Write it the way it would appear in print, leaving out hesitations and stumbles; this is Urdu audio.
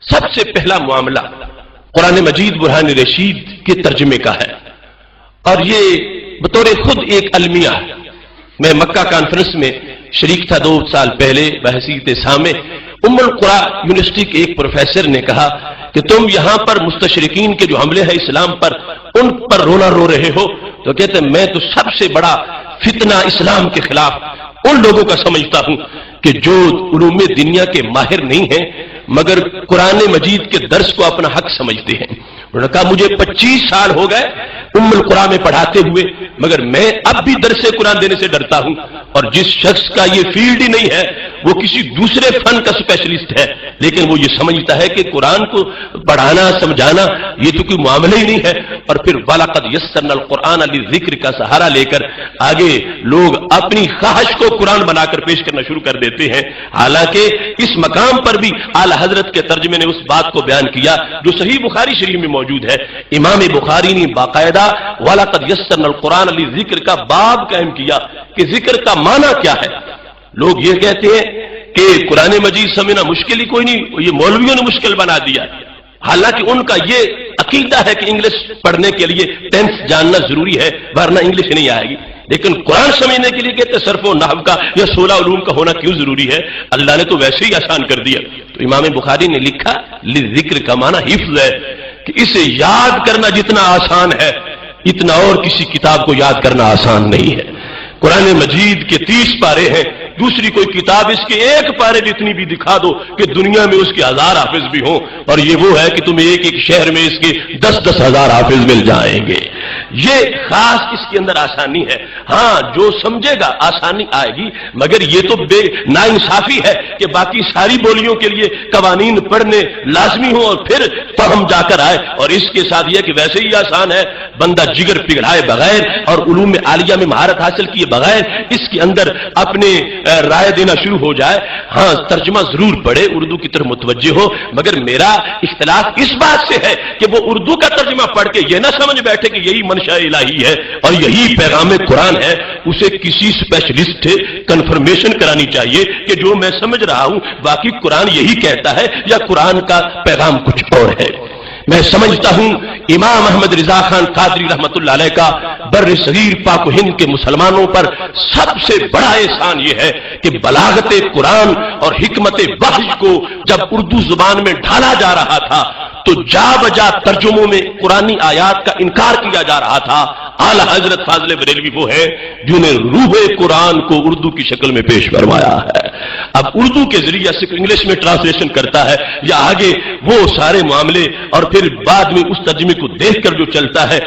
سب سے پہلا معاملہ قرآن مجید برہان رشید کے ترجمے کا ہے، اور یہ بطور خود ایک المیہ ہے۔ میں مکہ کانفرنس میں شریک تھا 2 سال پہلے بحیثیت سامع۔ ام القریٰ یونیورسٹی کے ایک پروفیسر نے کہا کہ تم یہاں پر مستشرقین کے جو حملے ہیں اسلام پر، ان پر رونا رو رہے ہو، تو کہتے ہیں میں تو سب سے بڑا فتنہ اسلام کے خلاف ان لوگوں کا سمجھتا ہوں کہ جو علوم دنیا کے ماہر نہیں ہیں مگر قرآن مجید کے درس کو اپنا حق سمجھتے ہیں۔ انہوں نے کہا مجھے 25 سال ہو گئے ام القریٰ میں پڑھاتے ہوئے، مگر میں اب بھی درس قرآن دینے سے ڈرتا ہوں، اور جس شخص کا یہ فیلڈ ہی نہیں ہے وہ کسی دوسرے فن کا اسپیشلسٹ ہے، لیکن وہ یہ سمجھتا ہے کہ قرآن کو پڑھانا سمجھانا یہ تو کوئی معاملہ ہی نہیں ہے، اور پھر وَلَقَدْ يَسَّرْنَا الْقُرْآنَ لِلذِّكْرِ کا سہارا لے کر آگے لوگ اپنی خواہش کو قرآن بنا کر پیش کرنا شروع کر دیتے ہیں۔ حالانکہ اس مقام پر بھی اعلی حضرت کے ترجمے نے اس بات کو بیان کیا جو صحیح بخاری شریف میں موجود ہے۔ امام بخاری نے باقاعدہ وَلَقَدْ يَسَّرْنَا الْقُرْآنَ لِلذِّكْرِ کا باب قائم کیا کہ ذکر کا معنی کیا ہے۔ لوگ یہ کہتے ہیں کہ قرآن مجید سمجھنا مشکل ہی کوئی نہیں، یہ مولویوں نے مشکل بنا دیا، حالانکہ ان کا یہ عقیدہ ہے کہ انگلش پڑھنے کے لیے ٹینس جاننا ضروری ہے ورنہ انگلش نہیں آئے گی، لیکن قرآن سمجھنے کے لیے کہتے صرف و نحو کا یا 16 علوم کا ہونا کیوں ضروری ہے؟ اللہ نے تو ویسے ہی آسان کر دیا۔ تو امام بخاری نے لکھا لذکر کا معنی حفظ ہے، کہ اسے یاد کرنا جتنا آسان ہے اتنا اور کسی کتاب کو یاد کرنا آسان نہیں ہے۔ قرآن مجید کے 30 پارے ہیں، دوسری کوئی کتاب اس کے 1 پارے جتنی بھی دکھا دو کہ دنیا میں اس کے 1000 حافظ بھی ہوں، اور یہ وہ ہے کہ تمہیں ایک شہر میں اس کے 10-10 ہزار حافظ مل جائیں گے۔ یہ خاص اس کے اندر آسانی ہے۔ ہاں جو سمجھے گا آسانی آئے گی، مگر یہ تو بے ناانصافی ہے کہ باقی ساری بولیوں کے لیے قوانین پڑھنے لازمی ہوں اور پھر فہم جا کر آئے، اور اس کے ساتھ یہ کہ ویسے ہی آسان ہے، بندہ جگر پگھلائے بغیر اور علوم عالیہ میں مہارت حاصل کیے بغیر اس کے اندر اپنے رائے دینا شروع ہو جائے۔ ہاں ترجمہ ضرور پڑھے، اردو کی طرف متوجہ ہو، مگر میرا اختلاف اس بات سے ہے کہ وہ اردو کا ترجمہ پڑھ کے یہ نہ سمجھ بیٹھے کہ یہی منشا الہی ہے اور یہی پیغام قرآن ہے۔ اسے کسی اسپیشلسٹ سے کنفرمیشن کرانی چاہیے کہ جو میں سمجھ رہا ہوں باقی قرآن یہی کہتا ہے یا قرآن کا پیغام کچھ اور ہے۔ میں سمجھتا ہوں امام احمد رضا خان قادری رحمت اللہ علیہ کا بر صغیر پاک و ہند کے مسلمانوں پر سب سے بڑا احسان یہ ہے کہ بلاغت قرآن اور حکمت وحی کو جب اردو زبان میں ڈھالا جا رہا تھا تو جا بجا ترجموں میں قرآنی آیات کا انکار کیا جا رہا تھا۔ اعلی حضرت فاضل بریلوی وہ ہے جنہیں روح قرآن کو اردو کی شکل میں پیش فرمایا ہے۔ اب اردو کے ذریعے سے انگلش میں ٹرانسلیشن کرتا ہے یا آگے وہ سارے معاملے اور پھر بعد میں اس ترجمے کو دیکھ کر جو چلتا ہے